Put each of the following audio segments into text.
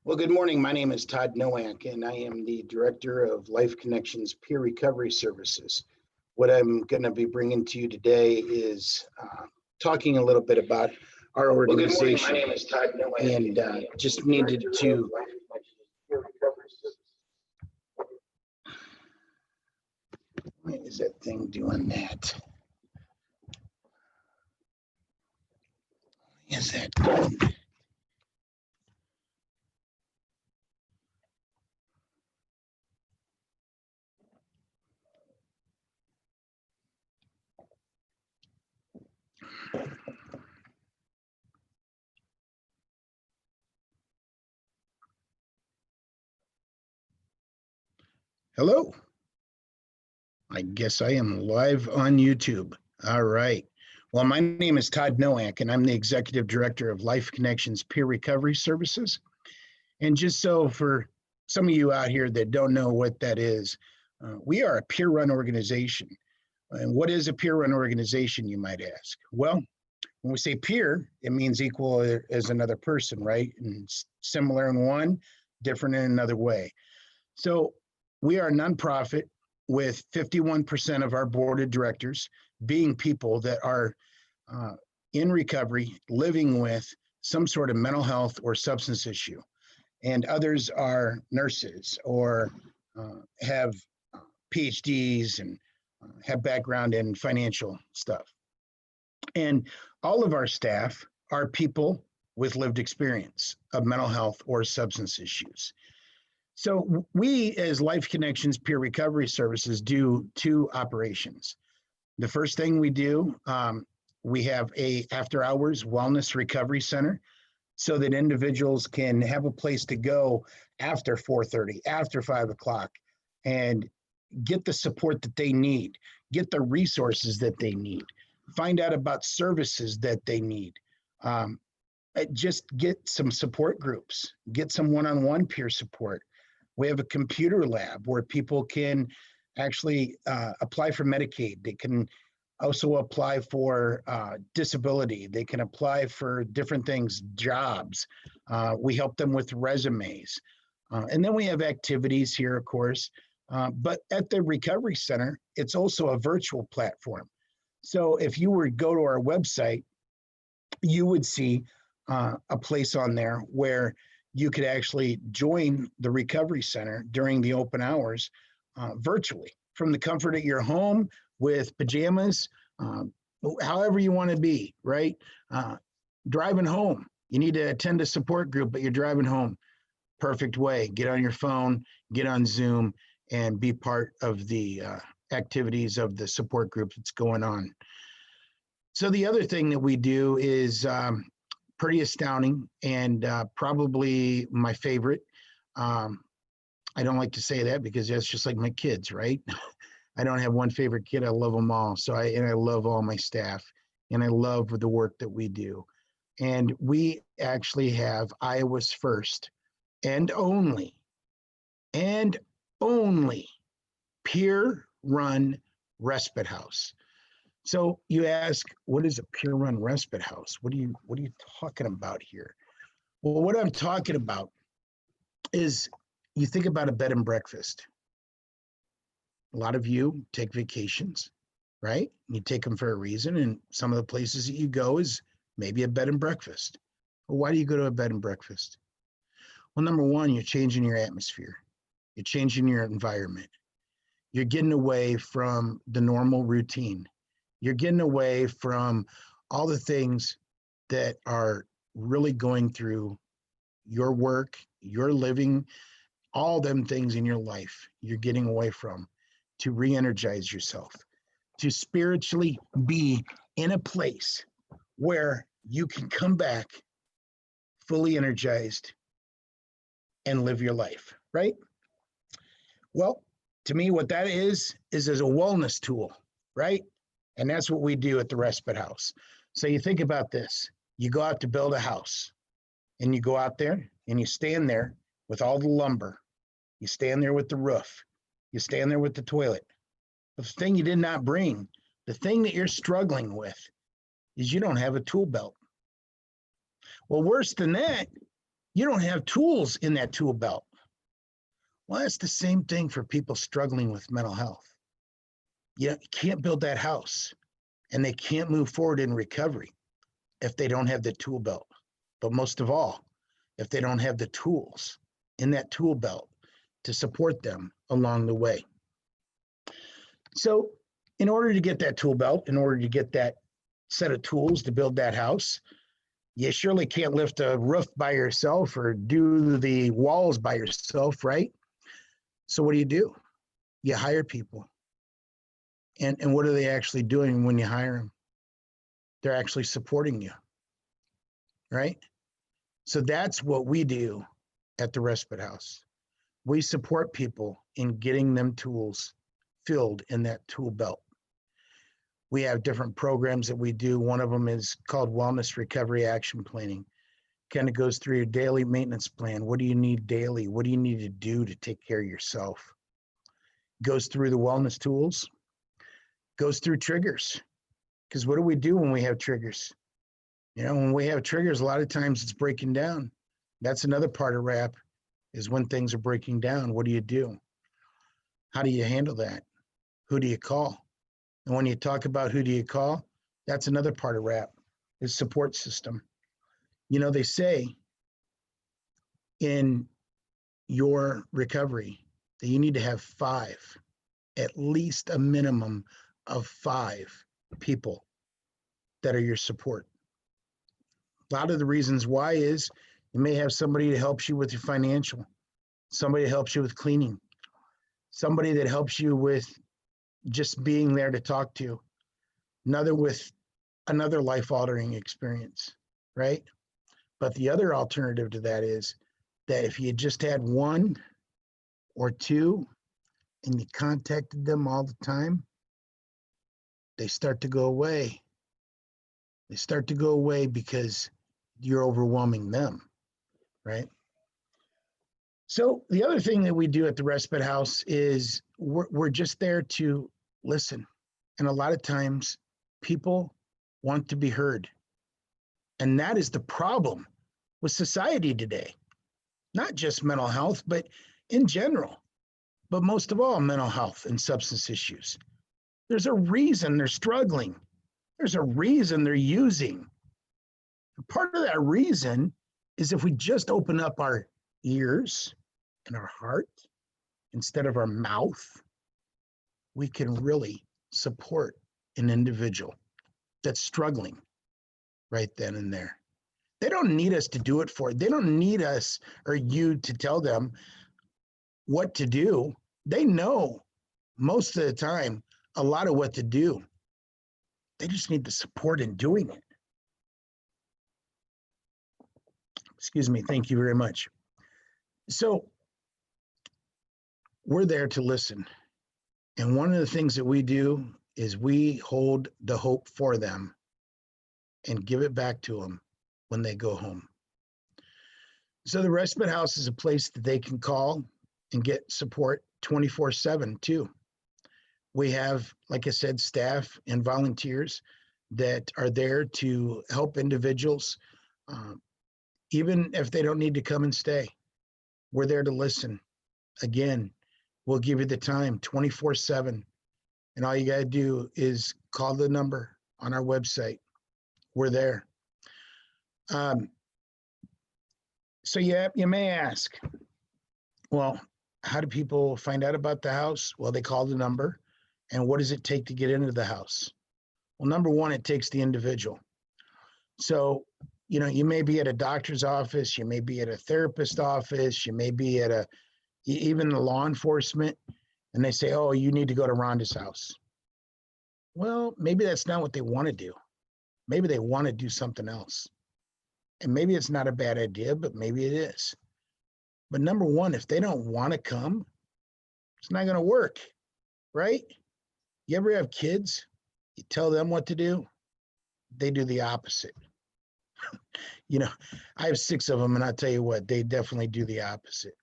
Well, good morning. My name is Todd Noack, and I am the Director of Life Connections Peer Recovery Services. What I'm going to be bringing to you today is talking a little bit about our organization. My name is Todd Noack, and just needed to why is that thing doing that? Why is that doing that? Hello. I guess I am live on YouTube. All right. Well, my name is Todd Noack, and I'm the Executive Director of Life Connections Peer Recovery Services. And just so for some of you out here that don't know what that is, we are a peer-run organization. And what is a peer-run organization, you might ask? Well, when we say peer, it means equal as another person, right? And similar in one, different in another way. So we are a nonprofit with 51% of our board of directors being people that are in recovery, living with some sort of mental health or substance issue. And others are nurses or have PhDs and have background in financial stuff. And all of our staff are people with lived experience of mental health or substance issues. So we, as Life Connections Peer Recovery Services, do two operations. The first thing we do, we have a after-hours wellness recovery center so that individuals can have a place to go after 4:30, after 5 o'clock, and get the support that they need, get the resources that they need, find out about services that they need. Just get some support groups, get some one-on-one peer support. We have a computer lab where people can actually apply for Medicaid. They can also apply for disability. They can apply for different things, jobs. We help them with resumes. And then we have activities here, of course. But at the Recovery Center, it's also a virtual platform. So if you were to go to our website, you would see a place on there where you could actually join the Recovery Center during the open hours virtually from the comfort of your home with pajamas, however you want to be, right? Driving home, you need to attend a support group, but you're driving home. Perfect way. Get on your phone, get on Zoom, and be part of the activities of the support group that's going on. So the other thing that we do is pretty astounding and probably my favorite. I don't like to say that because that's just like my kids, right? I don't have one favorite kid. I love them all. So I love all my staff, and I love the work that we do. And we actually have Iowa's first and only peer-run respite house. So you ask, what is a peer-run respite house? What are you talking about here? Well, what I'm talking about is you think about a bed and breakfast. A lot of you take vacations, right? You take them for a reason, and some of the places that you go is maybe a bed and breakfast. Well, why do you go to a bed and breakfast? Well, number one, you're changing your atmosphere. You're changing your environment. You're getting away from the normal routine. You're getting away from all the things that are really going through your work, your living, all them things in your life you're getting away from to re-energize yourself, to spiritually be in a place where you can come back fully energized and live your life, right? Well, to me, what that is as a wellness tool, right? And that's what we do at the Respite House. So you think about this. You go out to build a house, and you go out there and you stand there with all the lumber. You stand there with the roof. You stand there with the toilet. The thing you did not bring, the thing that you're struggling with, is you don't have a tool belt. Well, worse than that, You don't have tools in that tool belt. Well, that's the same thing for people struggling with mental health. You can't build that house, and they can't move forward in recovery if they don't have the tool belt. But most of all, if they don't have the tools in that tool belt to support them along the way. So in order to get that tool belt, in order to get that set of tools to build that house, you surely can't lift a roof by yourself or do the walls by yourself, right? So what do? You hire people. And what are they actually doing when you hire them? They're actually supporting you, right? So that's what we do at the Respite House. We support people in getting them tools filled in that tool belt. We have different programs that we do. One of them is called Wellness Recovery Action Planning. Kind of goes through your daily maintenance plan. What do you need daily? What do you need to do to take care of yourself? Goes through the wellness tools, goes through triggers. Because what do we do when we have triggers? When we have triggers, a lot of times it's breaking down. That's another part of RAP, is when things are breaking down, what do? How do you handle that? Who do you call? And when you talk about who do you call, that's another part of RAP, is support system. They say in your recovery that you need to have 5, at least a minimum of 5 people that are your support. A lot of the reasons why is you may have somebody that helps you with your financial, somebody that helps you with cleaning, somebody that helps you with just being there to talk to, another with another life-altering experience, right? But the other alternative to that is that if you just had 1 or 2 and you contacted them all the time, they start to go away. They start to go away because you're overwhelming them, right? So the other thing that we do at the Respite House is we're just there to listen. And a lot of times people want to be heard. And that is the problem with society today. Not just mental health, but in general. But most of all, mental health and substance issues. There's a reason they're struggling. There's a reason they're using. Part of that reason is if we just open up our ears and our heart instead of our mouth, we can really support an individual that's struggling right then and there. They don't need us to do it for. They don't need us or you to tell them what to do. They know most of the time a lot of what to do. They just need the support in doing it. Excuse me. Thank you very much. So we're there to listen. And one of the things that we do is we hold the hope for them and give it back to them when they go home. So the Respite House is a place that they can call and get support 24/7 too. We have, like I said, staff and volunteers that are there to help individuals, even if they don't need to come and stay. We're there to listen. Again, we'll give you the time 24/7. And all you got to do is call the number on our website. We're there. So you may ask, well, how do people find out about the house? Well, they call the number. And what does it take to get into the house? Well, number one, it takes the individual. So, you may be at a doctor's office, you may be at a therapist's office, you may be at even the law enforcement, and they say, oh, you need to go to Rhonda's house. Well, maybe that's not what they want to do. Maybe they want to do something else. And maybe it's not a bad idea, but maybe it is. But number one, if they don't want to come, it's not going to work, right? You ever have kids? You tell them what to do, they do the opposite. I have 6 of them, and I'll tell you what, they definitely do the opposite.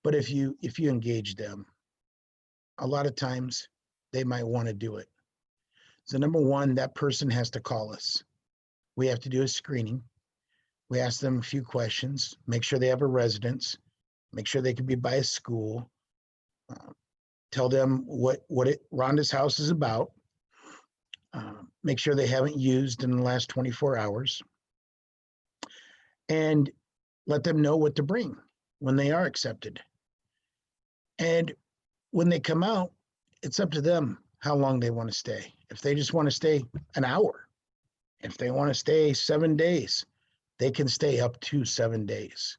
But if you engage them, a lot of times they might want to do it. So number one, that person has to call us. We have to do a screening. We ask them a few questions, make sure they have a residence, make sure they can be by a school, tell them what Rhonda's house is about, make sure they haven't used in the last 24 hours, and let them know what to bring when they are accepted. And when they come out, it's up to them how long they want to stay. If they just want to stay an hour, if they want to stay 7 days, they can stay up to 7 days.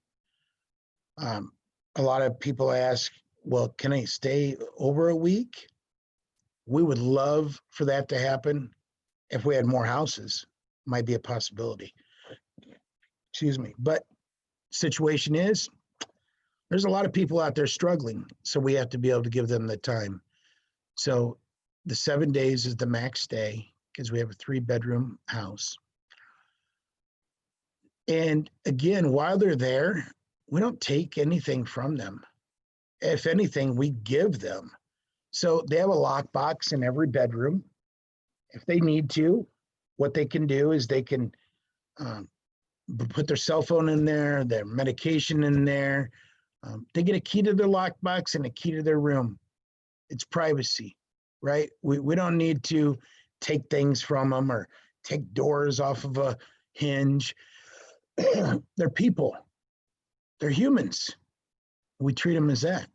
A lot of people ask, well, can I stay over a week? We would love for that to happen. If we had more houses, might be a possibility. Excuse me. But situation is, there's a lot of people out there struggling, so we have to be able to give them the time. So the 7 days is the max stay because we have a 3-bedroom house. And again, while they're there, we don't take anything from them. If anything, we give them. So they have a lockbox in every bedroom. If they need to, what they can do is they can put their cell phone in there, their medication in there. They get a key to their lockbox and a key to their room. It's privacy, right? We don't need to take things from them or take doors off of a hinge. They're people. They're humans. We treat them as that.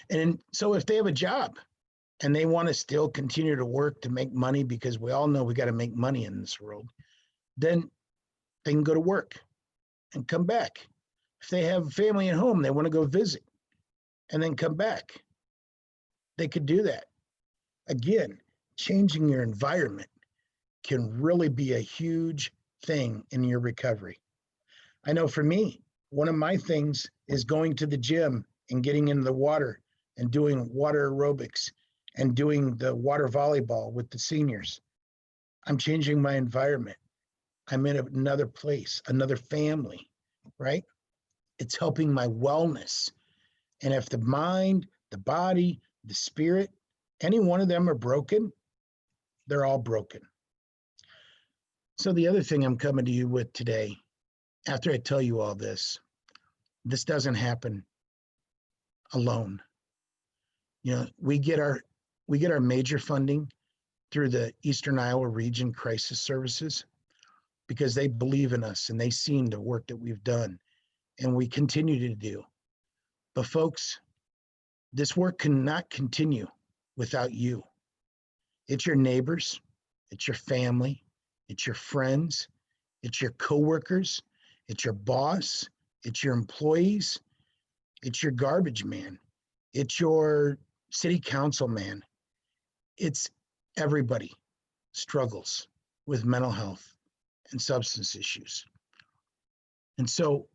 And so if they have a job and they want to still continue to work to make money, because we all know we got to make money in this world, then they can go to work and come back. If they have family at home, they want to go visit and then come back, they could do that. Again, changing your environment can really be a huge thing in your recovery. I know for me, one of my things is going to the gym and getting into the water and doing water aerobics and doing the water volleyball with the seniors. I'm changing my environment. I'm in another place, another family, right? It's helping my wellness. And if the mind, the body, the spirit, any one of them are broken, they're all broken. So the other thing I'm coming to you with today, after I tell you all this doesn't happen alone. You know, we get our major funding through the Eastern Iowa Region Crisis Services because they believe in us and they've seen the work that we've done and we continue to do. But folks, this work cannot continue without you. It's your neighbors, it's your family, it's your friends, it's your coworkers, it's your boss, it's your employees, it's your garbage man, it's your city council man. It's everybody struggles with mental health and substance issues. And so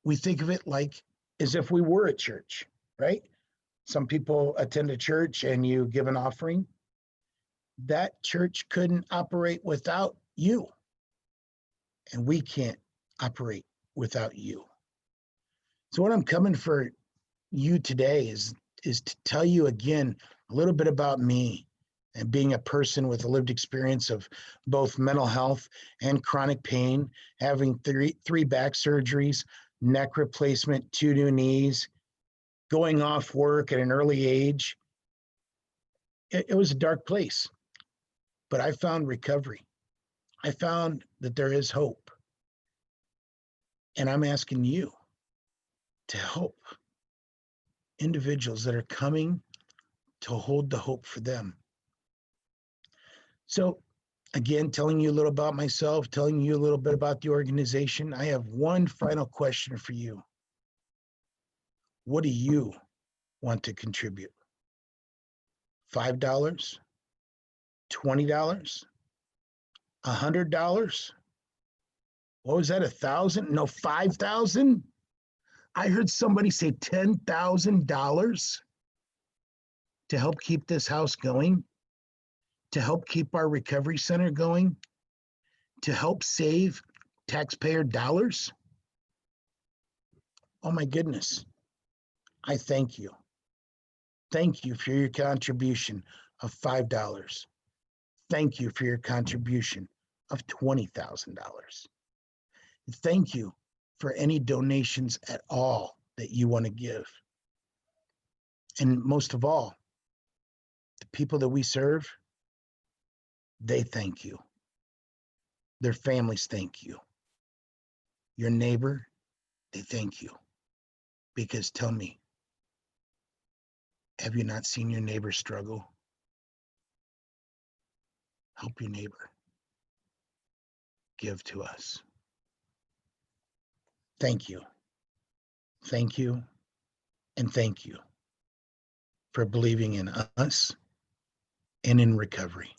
we think of it like as if we were a church, right? Some people attend a church and you give an offering. That church couldn't operate without you. And we can't operate without you. So what I'm coming for you today is to tell you again a little bit about me and being a person with a lived experience of both mental health and chronic pain, having three back surgeries, neck replacement, 2 new knees, going off work at an early age. It was a dark place, but I found recovery. I found that there is hope. And I'm asking you to help individuals that are coming to hold the hope for them. So again, telling you a little about myself, telling you a little bit about the organization, I have one final question for you. What do you want to contribute? $5, $20, $100? What was that, 1,000? No, 5,000? I heard somebody say $10,000 to help keep this house going, to help keep our recovery center going, to help save taxpayer dollars. Oh my goodness. I thank you. Thank you for your contribution of $5. Thank you for your contribution of $20,000. Thank you for any donations at all that you want to give. And most of all, the people that we serve, they thank you. Their families thank you. Your neighbor, they thank you. Because tell me, have you not seen your neighbor struggle? Help your neighbor. Give to us. Thank you. Thank you. And thank you for believing in us and in recovery.